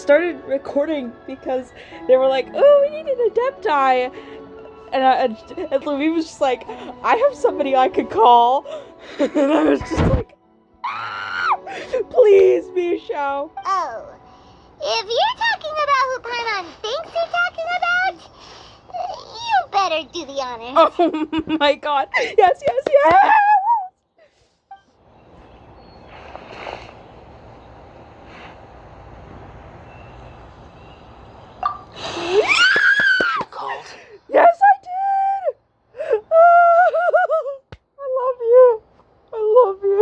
started recording because they were like, "Oh, we need an adepti," and Louis was just like, "I have somebody I could call," and I was just like, "Please be a xiao." Oh, if you're talking about who Paimon thinks you're talking about, you better do the honors. Oh my god! Yes, yes, yes! You called? Yes, I did! I love you. I love you.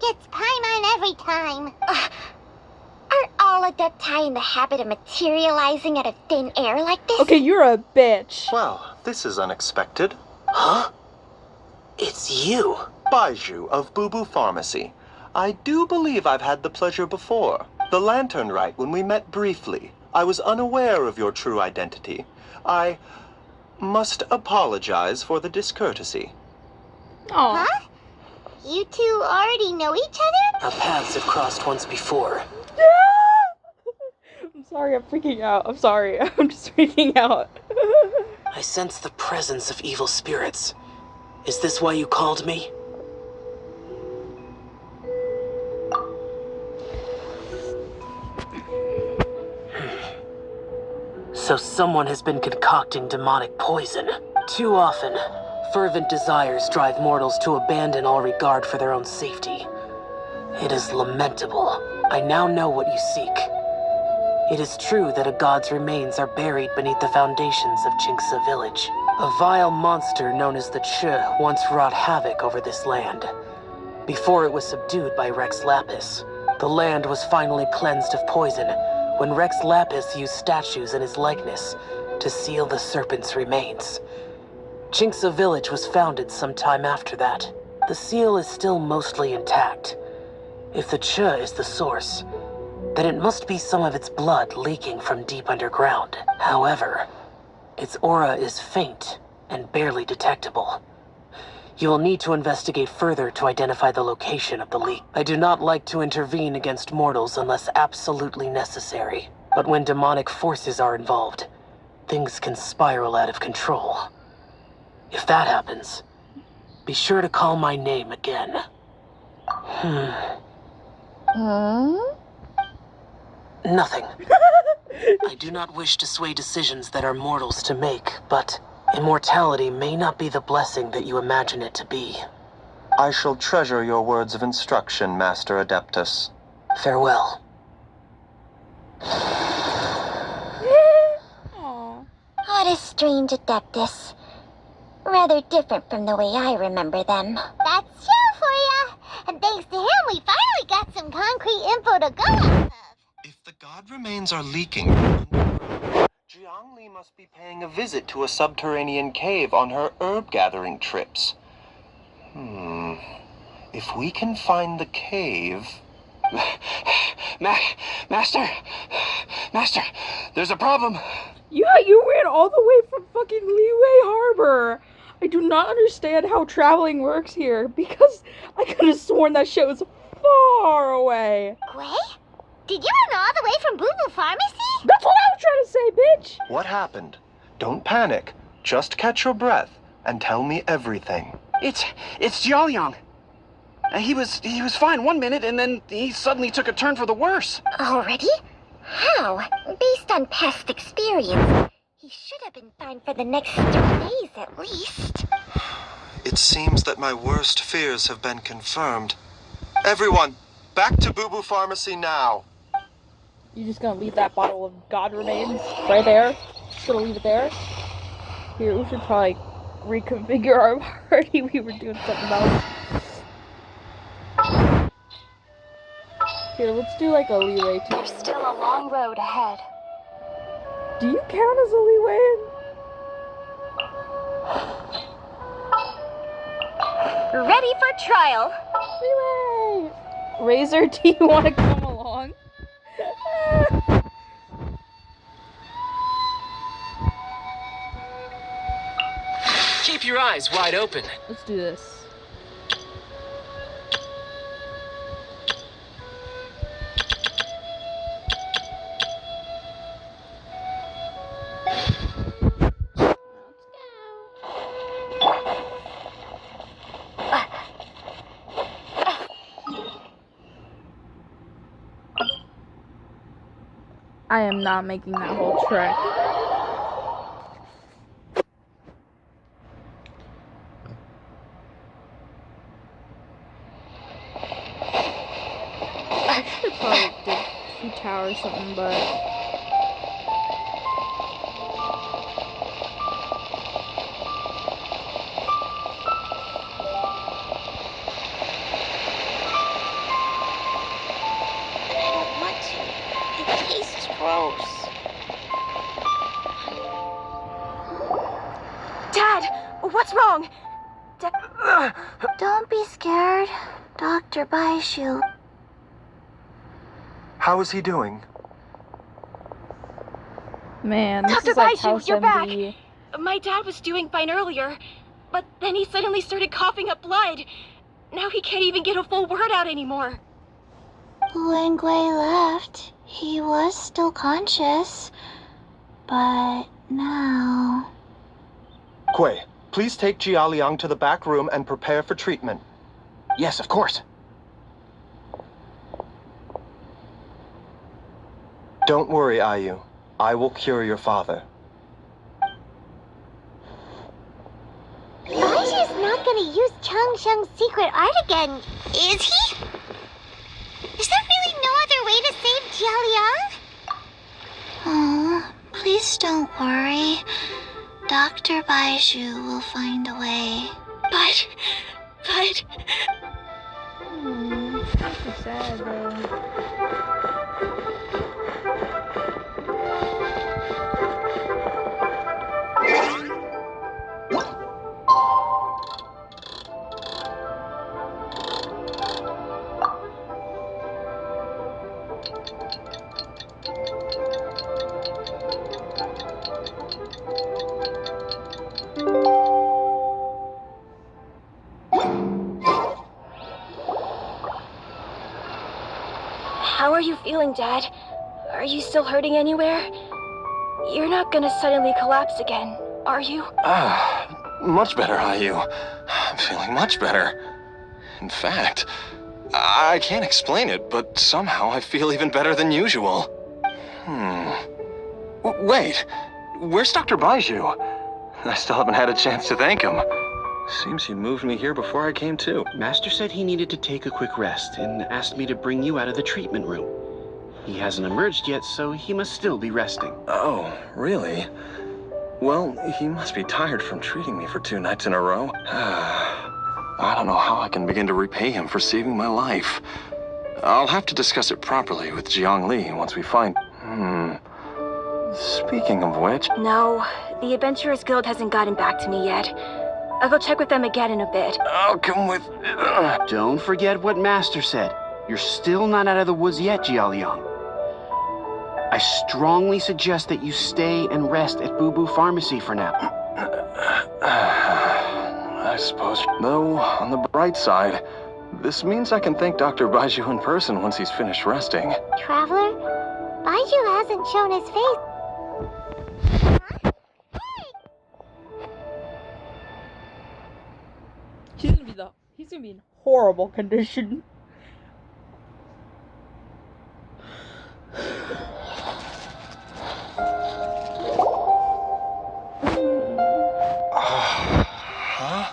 Gets Paimon every time. Aren't all adepti in the habit of materializing out of thin air like this? Okay, you're a bitch. Well, this is unexpected. Huh? It's you. Baiju of Boo Boo Pharmacy. I do believe I've had the pleasure before. The lantern rite when we met briefly. I was unaware of your true identity. I must apologize for the discourtesy. Aw. Huh? You two already know each other? Our paths have crossed once before. I'm sorry, I'm freaking out. I'm sorry. I'm just freaking out. I sense the presence of evil spirits. Is this why you called me? So someone has been concocting demonic poison. Too often, fervent desires drive mortals to abandon all regard for their own safety. It is lamentable. I now know what you seek. It is true that a god's remains are buried beneath the foundations of Jinxa village. A vile monster known as the Chi once wrought havoc over this land. Before it was subdued by Rex Lapis, the land was finally cleansed of poison when Rex Lapis used statues in his likeness to seal the serpent's remains. Jinxa village was founded some time after that. The seal is still mostly intact. If the Chi is the source, then it must be some of its blood leaking from deep underground. However, its aura is faint and barely detectable. You will need to investigate further to identify the location of the leak. I do not like to intervene against mortals unless absolutely necessary. But when demonic forces are involved, things can spiral out of control. If that happens, be sure to call my name again. Nothing. I do not wish to sway decisions that are mortals to make, but immortality may not be the blessing that you imagine it to be. I shall treasure your words of instruction, Master Adeptus. Farewell. Aw. What a strange Adeptus. Rather different from the way I remember them. That's Xiao for ya! And thanks to him, we finally got some concrete info to go off of. If the god remains are leaking from underground, Jiangli must be paying a visit to a subterranean cave on her herb-gathering trips. If we can find the cave... Master, there's a problem. Yeah, you ran all the way from fucking Leeway Harbor. I do not understand how traveling works here, because I could have sworn that shit was far away. Gray? Did you run all the way from Boo Boo Pharmacy? That's what I was trying to say, bitch! What happened? Don't panic. Just catch your breath and tell me everything. It's Jiaoyang. He was fine one minute, and then he suddenly took a turn for the worse. Already? How? Based on past experience, he should have been fine for the next 3 days at least. It seems that my worst fears have been confirmed. Everyone, back to Boo Boo Pharmacy now. You just gonna leave that bottle of God remains right there? Just gonna leave it there? Here, we should probably reconfigure our party. We were doing something else. Here, let's do like a leeway too. There's still a long road ahead. Do you count as a leeway? Ready for trial. Leeway! Razor, do you want to come along? Keep your eyes wide open. Let's do this. I am not making that whole trek. I should have probably did 2 towers or something, but I don't want to. It tastes gross. Dad, what's wrong? Don't be scared. Dr. Baishu. How is he doing? man, this Dr. is like Baishu, House you're back. MD. My dad was doing fine earlier, but then he suddenly started coughing up blood. Now he can't even get a full word out anymore. When Gui left, he was still conscious. But now... Gui, please take Jialiang to the back room and prepare for treatment. Yes, of course. Don't worry, Ayu. I will cure your father. Baishu's not gonna use Chang Sheng's secret art again, is he? Is there really no other way to save Jialiang? Oh, please don't worry. Dr. Baishu will find a way. But... That's so sad though. How are you feeling, Dad? Are you still hurting anywhere? You're not gonna suddenly collapse again, are you? Much better, Ayu. I'm feeling much better. In fact, I can't explain it, but somehow I feel even better than usual. Wait, where's Dr. Baiju? I still haven't had a chance to thank him. Seems he moved me here before I came to. Master said he needed to take a quick rest and asked me to bring you out of the treatment room. He hasn't emerged yet, so he must still be resting. Oh, really? Well, he must be tired from treating me for 2 nights in a row. I don't know how I can begin to repay him for saving my life. I'll have to discuss it properly with Jiang Li once we find... Speaking of which... No, the Adventurers Guild hasn't gotten back to me yet. I'll go check with them again in a bit. I'll come with... Don't forget what Master said. You're still not out of the woods yet, Jialiang. I strongly suggest that you stay and rest at Boo Boo Pharmacy for now. I suppose. Though, on the bright side, this means I can thank Dr. Baiju in person once he's finished resting. Traveler, Baiju hasn't shown his face. He's gonna be in horrible condition. Huh?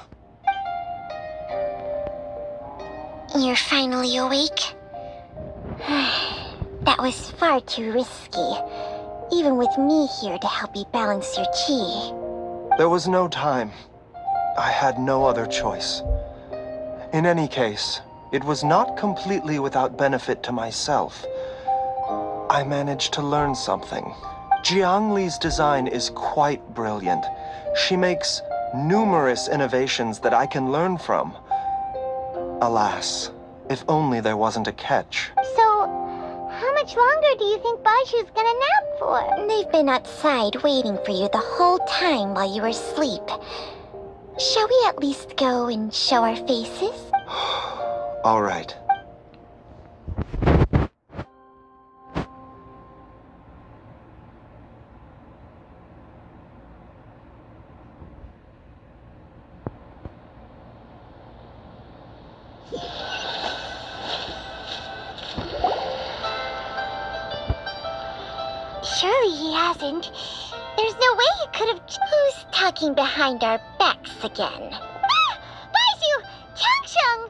You're finally awake? That was far too risky. Even with me here to help you balance your chi. There was no time. I had no other choice. In any case, it was not completely without benefit to myself. I managed to learn something. Jiang Li's design is quite brilliant. She makes numerous innovations that I can learn from. Alas, if only there wasn't a catch. So, how much longer do you think Baishu's gonna nap for? They've been outside waiting for you the whole time while you were asleep. Shall we at least go and show our faces? All right. Surely he hasn't. There's no way he could have. Who's talking behind our backs again? Ah! Baizu! Changsheng!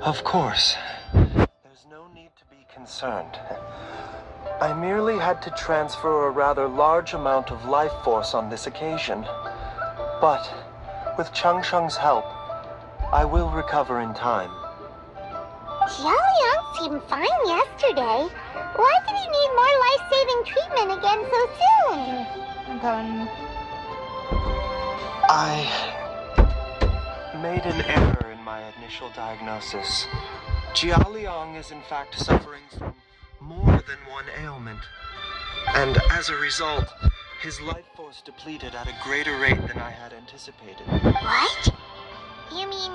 Of course. There's no need to be concerned. I merely had to transfer a rather large amount of life force on this occasion. But with Changsheng's help, I will recover in time. Xiao seemed fine yesterday. Why did he need more life-saving treatment again so soon? I'm coming. I made an error in my initial diagnosis. Jialiang is in fact suffering from more than one ailment. And as a result, his life force depleted at a greater rate than I had anticipated. What? You mean,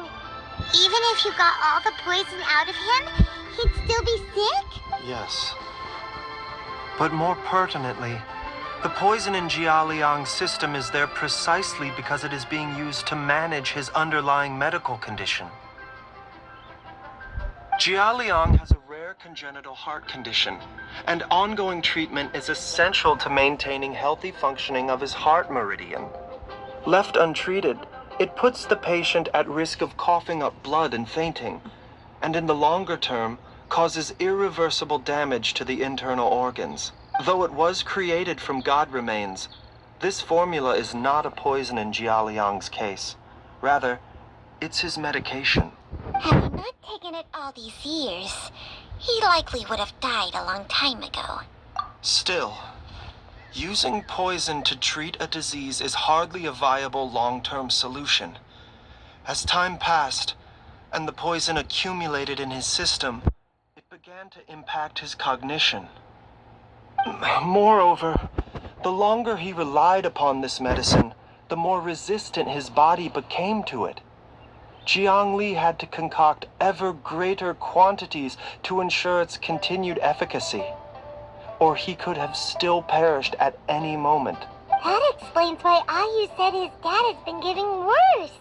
even if you got all the poison out of him, he'd still be sick? Yes. But more pertinently, the poison in Jialiang's system is there precisely because it is being used to manage his underlying medical condition. Jialiang has a rare congenital heart condition, and ongoing treatment is essential to maintaining healthy functioning of his heart meridian. Left untreated, it puts the patient at risk of coughing up blood and fainting, and in the longer term, causes irreversible damage to the internal organs. Though it was created from god remains, this formula is not a poison in Jialiang's case. Rather, it's his medication. Had he not taken it all these years, he likely would have died a long time ago. Still, using poison to treat a disease is hardly a viable long-term solution. As time passed, and the poison accumulated in his system, it began to impact his cognition. Moreover, the longer he relied upon this medicine, the more resistant his body became to it. Jiang Li had to concoct ever greater quantities to ensure its continued efficacy, or he could have still perished at any moment. That explains why Ayu said his dad has been getting worse,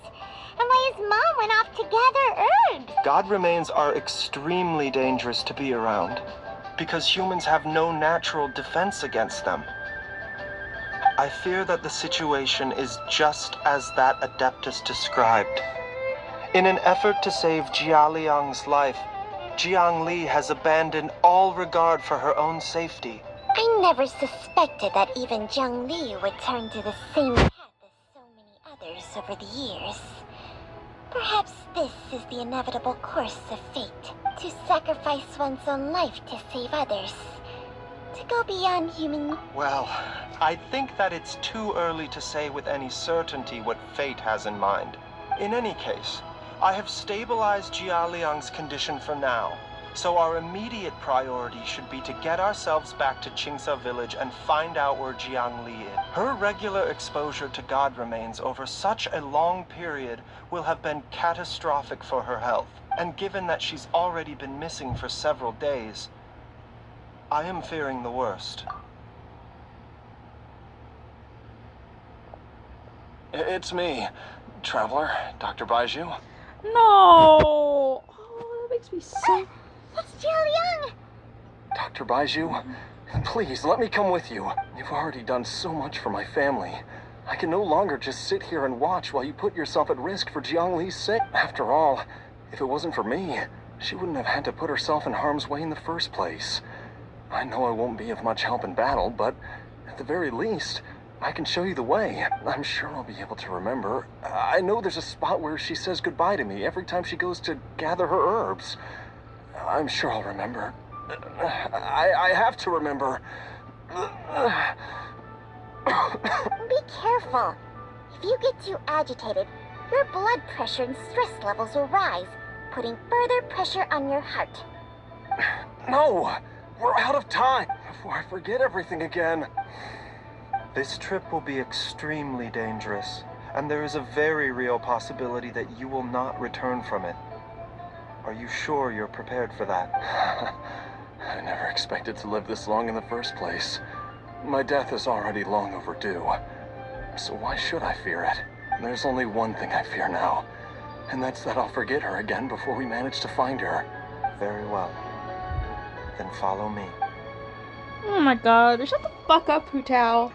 and why his mom went off to gather herbs. God remains are extremely dangerous to be around, because humans have no natural defense against them. I fear that the situation is just as that Adeptus described. In an effort to save Jialiang's life, Jiang Li has abandoned all regard for her own safety. I never suspected that even Zhang Li would turn to the same path as so many others over the years. Perhaps this is the inevitable course of fate, to sacrifice one's own life to save others, to go beyond human... Well, I think that it's too early to say with any certainty what fate has in mind. In any case, I have stabilized Jialiang's condition for now, so our immediate priority should be to get ourselves back to Qingsa village and find out where Jiang Li is. Her regular exposure to god remains over such a long period will have been catastrophic for her health, and given that she's already been missing for several days, I am fearing the worst. It's me, Traveler, Dr. Baiju. No! Oh, that makes me so... It's Jialiang! Dr. Baiju, please let me come with you. You've already done so much for my family. I can no longer just sit here and watch while you put yourself at risk for Jiang Li's sake. After all, if it wasn't for me, she wouldn't have had to put herself in harm's way in the first place. I know I won't be of much help in battle, but at the very least, I can show you the way. I'm sure I'll be able to remember. I know there's a spot where she says goodbye to me every time she goes to gather her herbs. I'm sure I'll remember. I have to remember. Be careful. If you get too agitated, your blood pressure and stress levels will rise, putting further pressure on your heart. No! We're out of time before I forget everything again. This trip will be extremely dangerous, And there is a very real possibility that you will not return from it. Are you sure you're prepared for that? I never expected to live this long in the first place. My death is already long overdue. So why should I fear it? There's only one thing I fear now, and that's that I'll forget her again before we manage to find her. Very well. Then follow me. Oh my god, shut the fuck up, Hu Tao.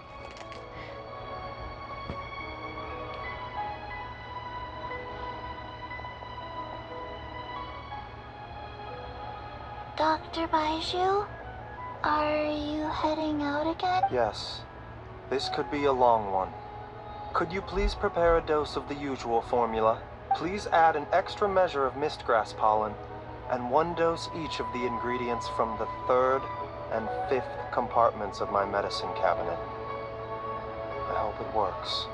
Dr. Baiju, are you heading out again? Yes. This could be a long one. Could you please prepare a dose of the usual formula? Please add an extra measure of mistgrass pollen, and 1 dose each of the ingredients from the 3rd and 5th compartments of my medicine cabinet. I hope it works.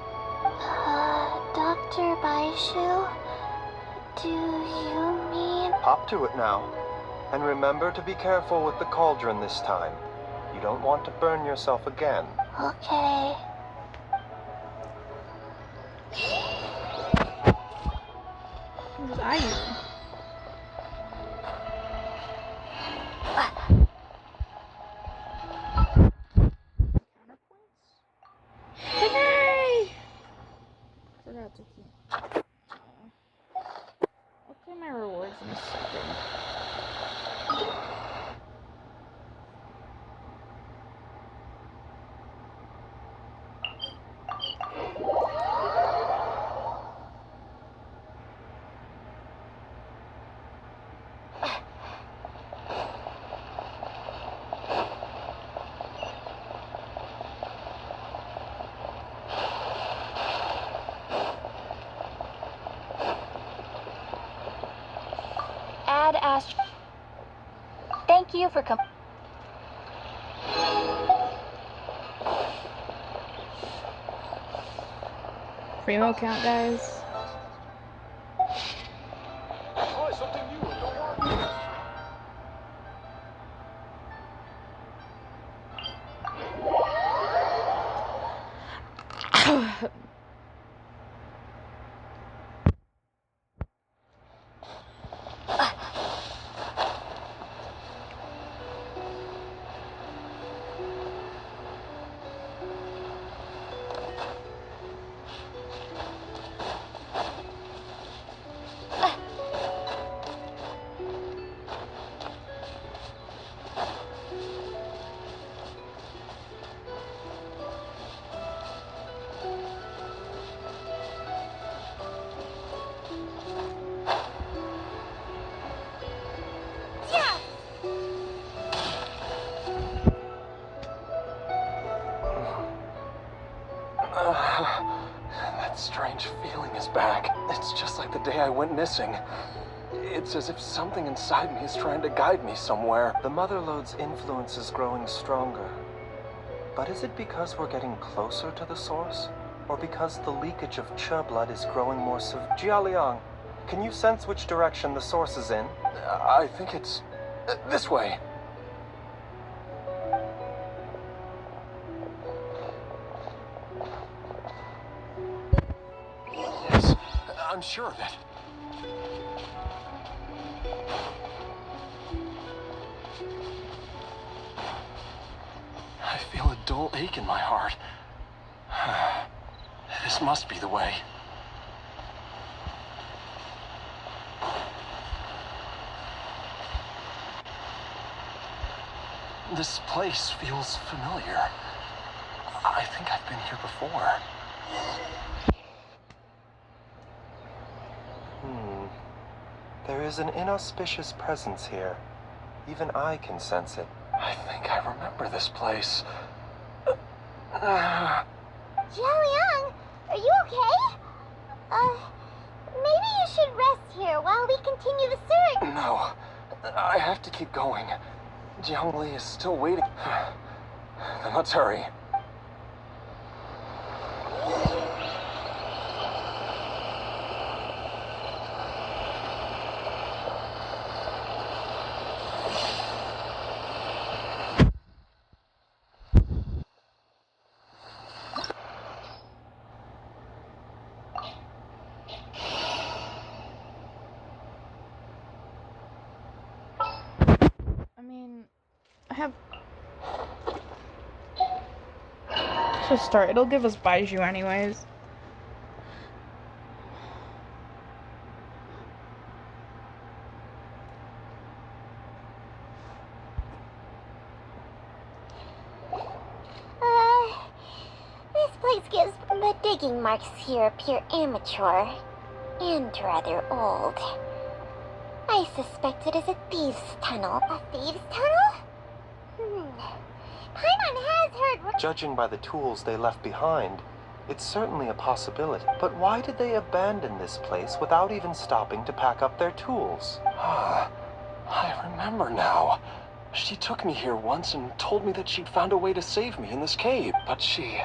Dr. Baiju, do you mean... Hop to it now. And remember to be careful with the cauldron this time. You don't want to burn yourself again. Okay. What was I doing? Hey! Forgot to keep. I'll get my rewards in a second. Ad Ast. Thank you for Primo count, guys. Try something new and don't argue. That strange feeling is back. It's just like the day I went missing. It's as if something inside me is trying to guide me somewhere. The Mother Lode's influence is growing stronger. But is it because we're getting closer to the source? Or because the leakage of Che blood is growing more severe? Jialiang, can you sense which direction the source is in? I think it's this way. Yes, I'm sure of it. I feel a dull ache in my heart. This must be the way. This place feels familiar. I think I've been here before. There is an inauspicious presence here. Even I can sense it. I think I remember this place. Jialiang, are you okay? Maybe you should rest here while we continue the search. No, I have to keep going. Jiangli is still waiting. Then let's hurry. Just start. It'll give us Baiju anyways. This place gives the digging marks here appear amateur and rather old. I suspect it is a thieves' tunnel. A thieves' tunnel? Paimon has heard. Judging by the tools they left behind, it's certainly a possibility. But why did they abandon this place without even stopping to pack up their tools? I remember now. She took me here once and told me that she'd found a way to save me in this cave. But she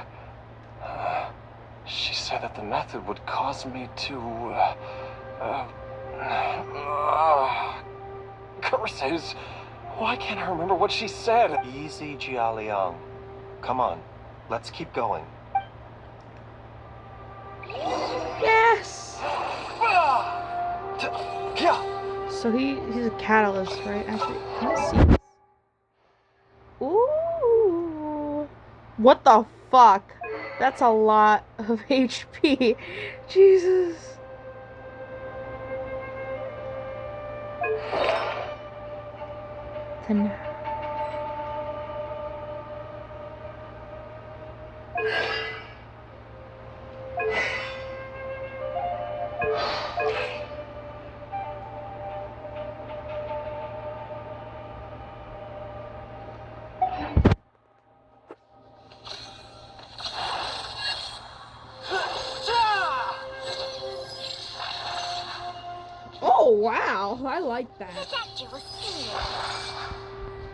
said that the method would cause me to, curses. Why can't I remember what she said? Easy, Jialiang. Come on, let's keep going. Yes! So he's a catalyst, right? Actually, can I see this? Ooh. What the fuck? That's a lot of HP. Jesus. Then oh wow, I like that.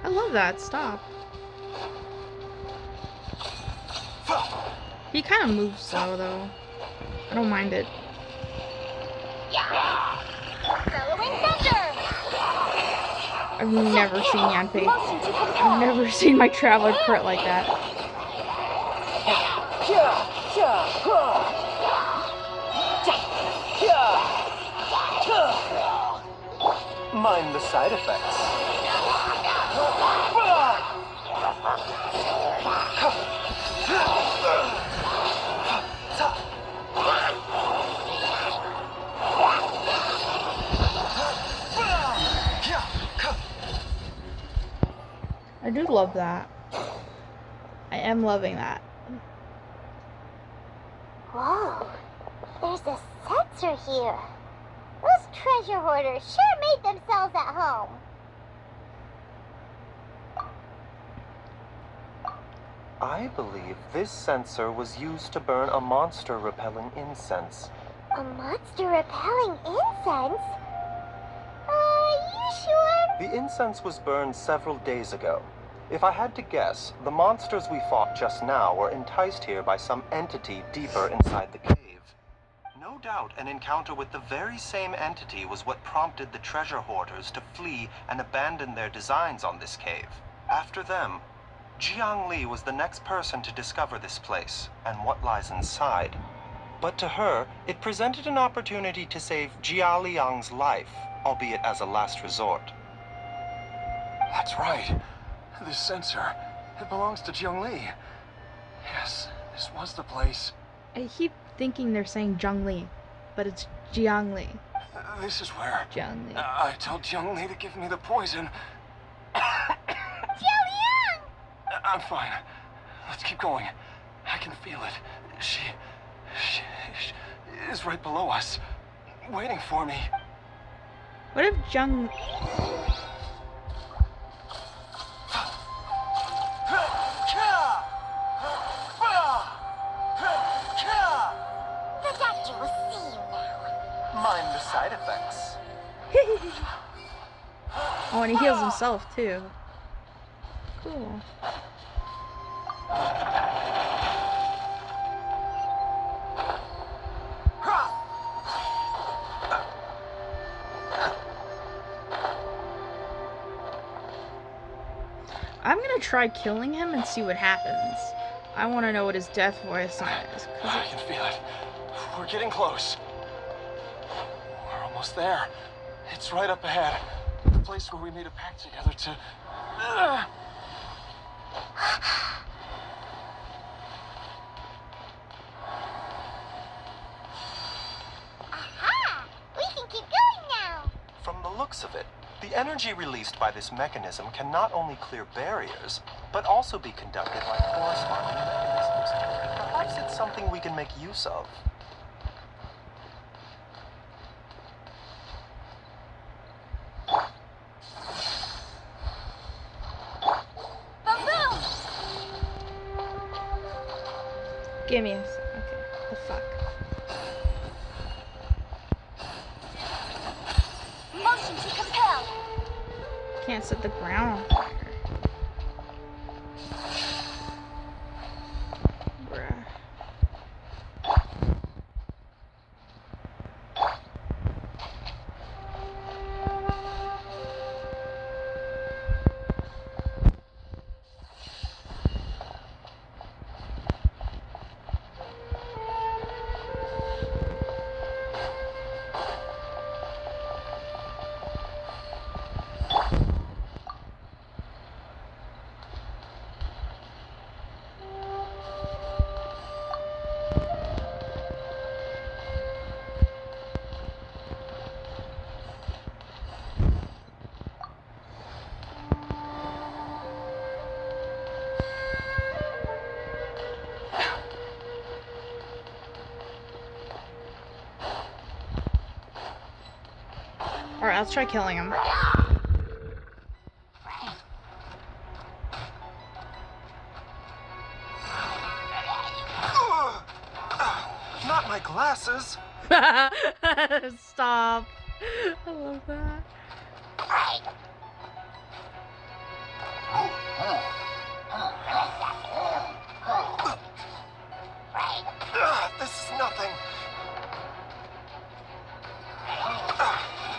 I love that. Stop. He kind of moves slow though. I don't mind it. I've never seen Yanfei. I've never seen my traveler crit like that. Mind the side effects. I do love that. I am loving that. Whoa, there's a sensor here. Those treasure hoarders sure made themselves at home. I believe this sensor was used to burn a monster-repelling incense. A monster repelling incense? You sure? The incense was burned several days ago. If I had to guess, the monsters we fought just now were enticed here by some entity deeper inside the cave. No doubt an encounter with the very same entity was what prompted the treasure hoarders to flee and abandon their designs on this cave. After them, Jiang Li was the next person to discover this place and what lies inside. But to her, it presented an opportunity to save Jia Liang's life, albeit as a last resort. That's right. This sensor, it belongs to Jiang Li. Yes, this was the place. I keep thinking they're saying Zhang Li, but it's Jiang Li. This is where Jiang Li. I told Jiang Li to give me the poison. Jialiang! I'm fine. Let's keep going. I can feel it. She is right below us, waiting for me. What if Zhang... The doctor will see you now. Mind the side effects. Oh, and he heals himself too. Cool. I'm gonna try killing him and see what happens. I want to know what his death voice sign is. I can feel it. We're getting close. We're almost there. It's right up ahead. The place where we made a pact together to... looks of it, the energy released by this mechanism can not only clear barriers, but also be conducted like corresponding mechanisms. Perhaps it's something we can make use of. Give me a sec. Okay. The fuck. Motion to compel. Can't set the ground on fire. Bruh. Alright, let's try killing him. Not my glasses! Stop. I love that. This is nothing.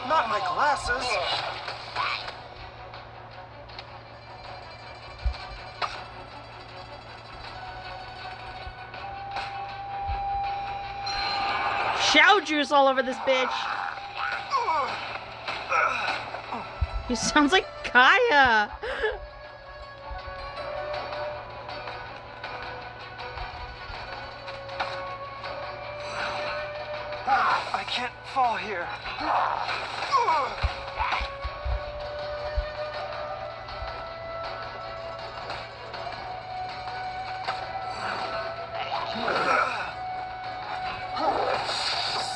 Not my glasses. Xiao juice all over this bitch. He sounds like Kaya. I can't fall here.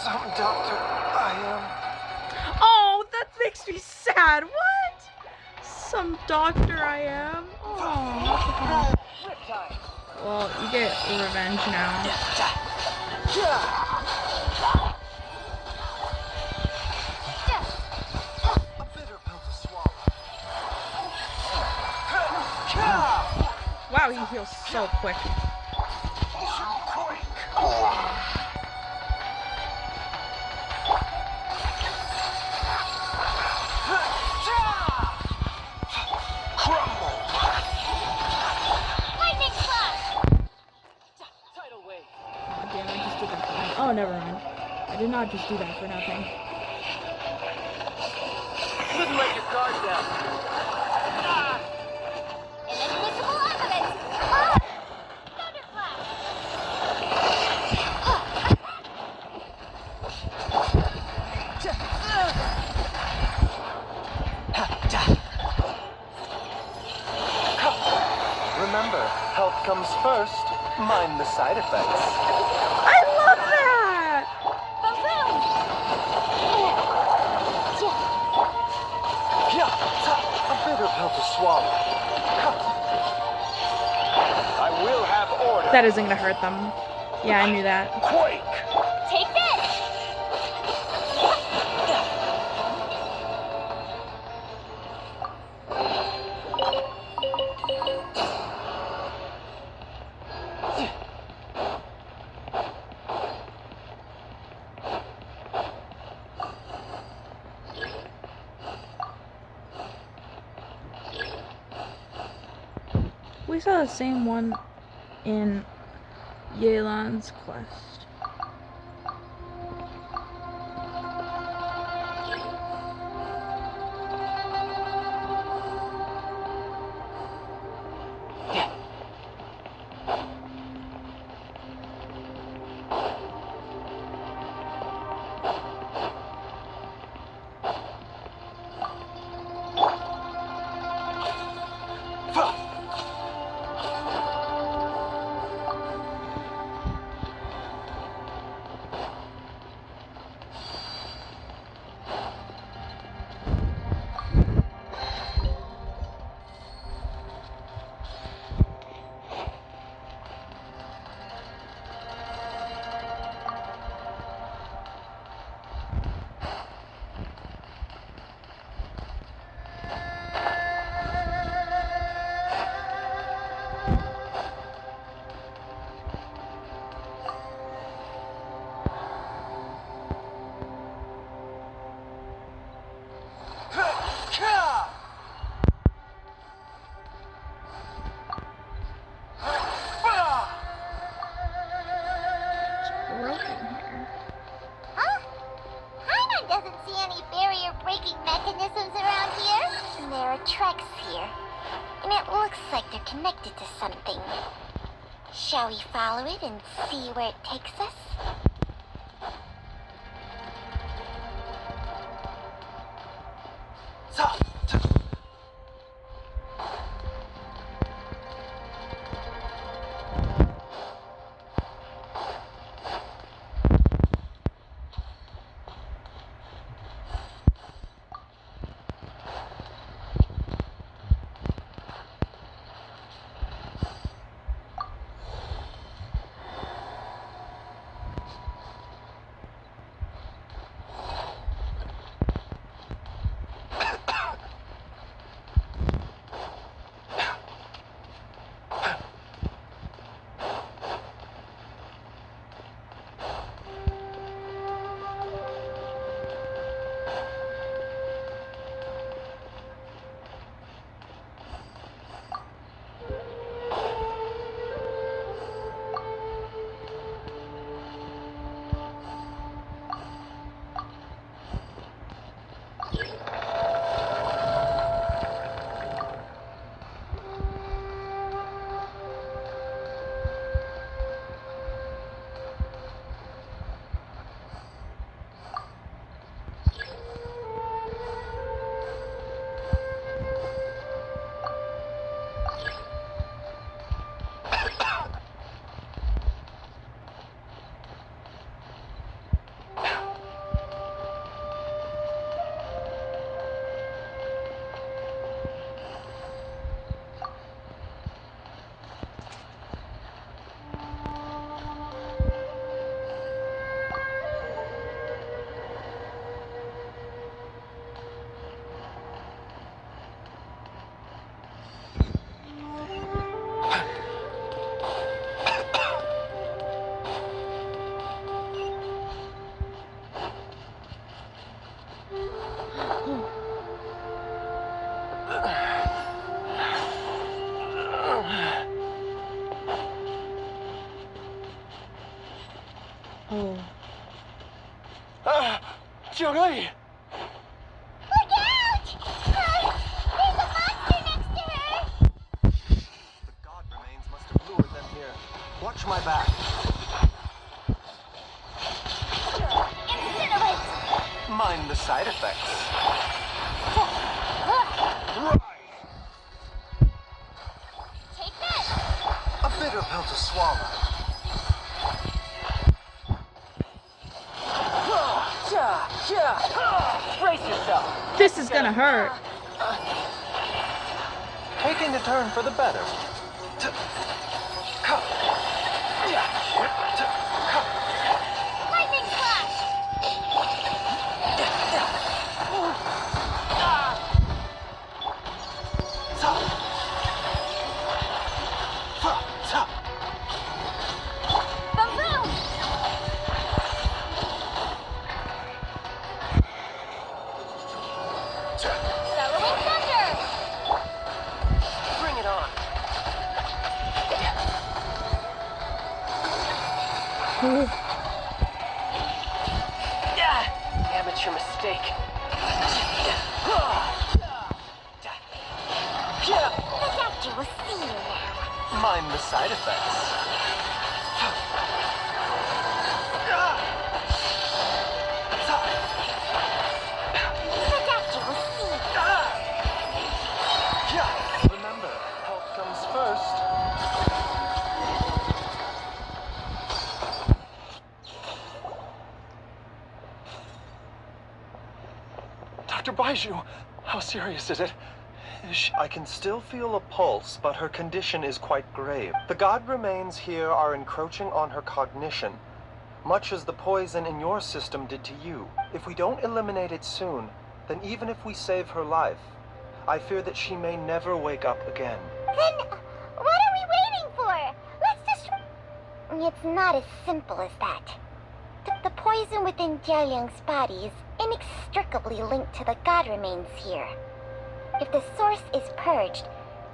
Some doctor I am. Oh, that makes me sad. What? Some doctor I am. Oh. Well, you get revenge now. A bitter pill to swallow. Wow, he heals so quick. Lightning flash. Oh, damn, I just did that for nothing. Oh, never mind. I did not just do that for nothing. Couldn't let your guard down. Inadmissible evidence. Thunderflash. Remember, health comes first. Mind the side effects. I love that! A bitter pill to swallow. I will have order. That isn't gonna hurt them. Yeah, I knew that. Quake. Take this. We saw the same one in Yelan's quest. doesn't see any barrier-breaking mechanisms around here. And there are tracks here. And it looks like they're connected to something. Shall we follow it and see where it takes us? Jolie! Look out! There's a monster next to her! The god remains must have lured them here. Watch my back. Incinerate! Mind the side effects. Take this! A bitter pill to swallow. Brace yourself. This is gonna hurt. Taking a turn for the better. Lightning flash! Boom boom! Bellowing thunder! Bring it on. Amateur mistake. The doctor will see you now. Mind the side effects. The doctor will see you. Remember, health comes first. Dr. Baiju, how serious is it? I can still feel a pulse, but her condition is quite grave. The god remains here are encroaching on her cognition, much as the poison in your system did to you. If we don't eliminate it soon, then even if we save her life, I fear that she may never wake up again. Then, what are we waiting for? Let's just... It's not as simple as that. The poison within Jiaoliang's body is inextricably linked to the god remains here. If the source is purged,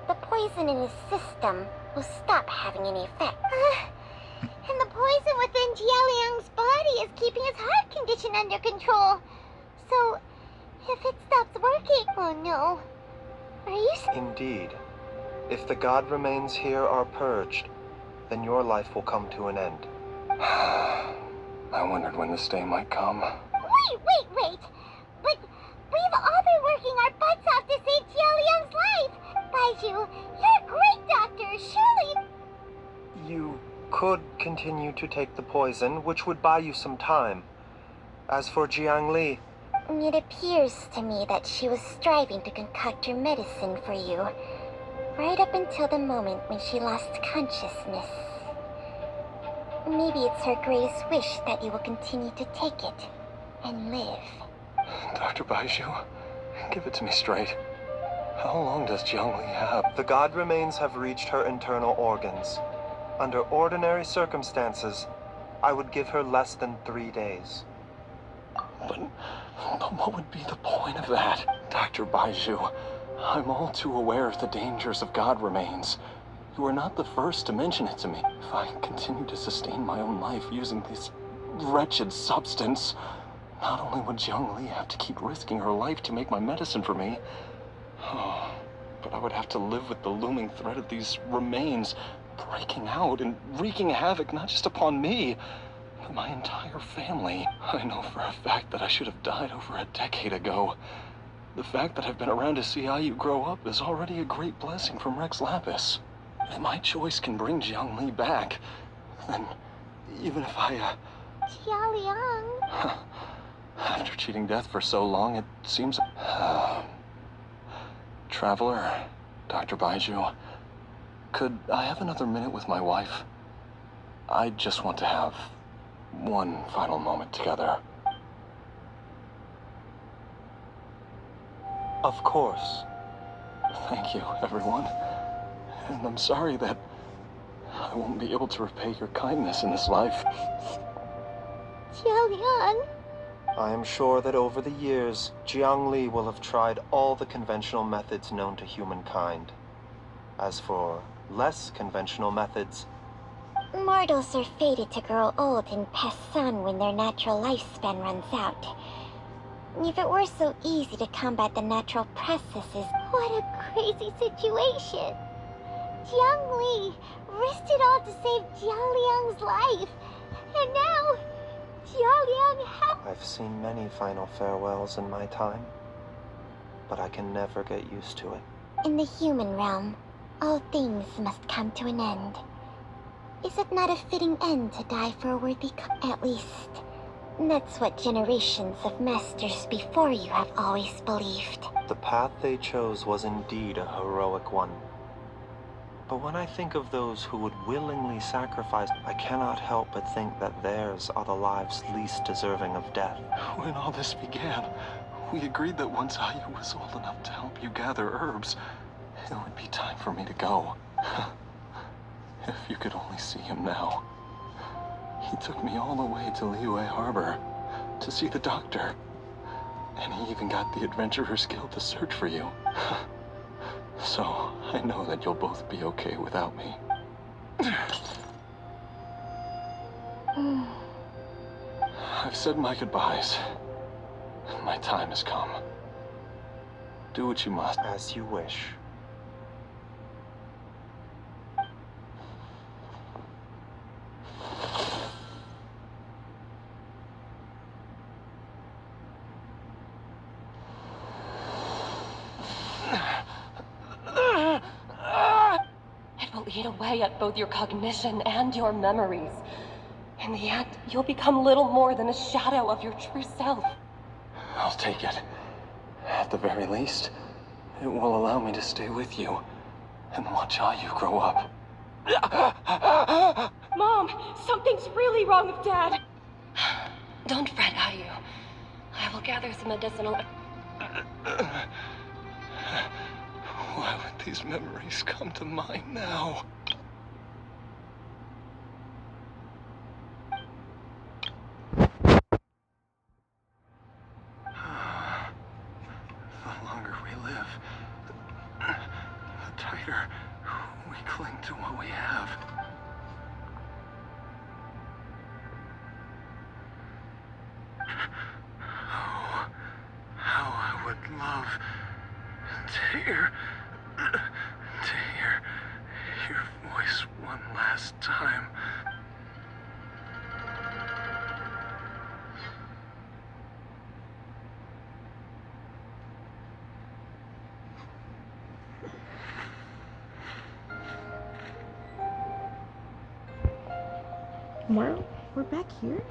the poison in his system will stop having any effect. And the poison within Jiaoliang's body is keeping his heart condition under control. So, if it stops working... Oh no. Are you... Indeed. If the god remains here are purged, then your life will come to an end. I wondered when this day might come. Wait! But we've all been working our butts off to save Jialiang's life! Baiju, you're a great doctor, surely... You could continue to take the poison, which would buy you some time. As for Jiang Li... It appears to me that she was striving to concoct your medicine for you, right up until the moment when she lost consciousness. Maybe it's her greatest wish that you will continue to take it and live. Dr. Baiju, give it to me straight. How long does Jiang Li have? The god remains have reached her internal organs. Under ordinary circumstances, I would give her less than 3 days. But what would be the point of that? Dr. Baiju, I'm all too aware of the dangers of god remains. You are not the first to mention it to me. If I continue to sustain my own life using this wretched substance, not only would Jiang Li have to keep risking her life to make my medicine for me, but I would have to live with the looming threat of these remains breaking out and wreaking havoc not just upon me, but my entire family. I know for a fact that I should have died over a decade ago. The fact that I've been around to see how you grow up is already a great blessing from Rex Lapis. If my choice can bring Jiang Li back, then even if I, Jialiang... After cheating death for so long, it seems... Traveler, Dr. Baiju, could I have another minute with my wife? I just want to have one final moment together. Of course. Thank you, everyone. And I'm sorry that I won't be able to repay your kindness in this life. Jialiang... I am sure that over the years, Jiang Li will have tried all the conventional methods known to humankind. As for less conventional methods... Mortals are fated to grow old and pass on when their natural lifespan runs out. If it were so easy to combat the natural processes... What a crazy situation! Jiang Li risked it all to save Jialiang's life, and now... Jialiang I've seen many final farewells in my time, but I can never get used to it. In the human realm, all things must come to an end. Is it not a fitting end to die for a worthy At least, that's what generations of masters before you have always believed. The path they chose was indeed a heroic one. But when I think of those who would willingly sacrifice, I cannot help but think that theirs are the lives least deserving of death. When all this began, we agreed that once Ayu was old enough to help you gather herbs, it would be time for me to go. If you could only see him now. He took me all the way to Liyue Harbor to see the doctor. And he even got the Adventurers Guild to search for you. So, I know that you'll both be okay without me. I've said my goodbyes. My time has come. Do what you must. As you wish. It will eat away at both your cognition and your memories. In the end, you'll become little more than a shadow of your true self. I'll take it. At the very least, it will allow me to stay with you and watch how you grow up. Mom, something's really wrong with Dad. Don't fret, Ayu. I will gather some medicinal... Why would these memories come to mind now? The longer we live, the tighter we cling to what we have. Oh, love to hear your voice one last time. Well, we're back here.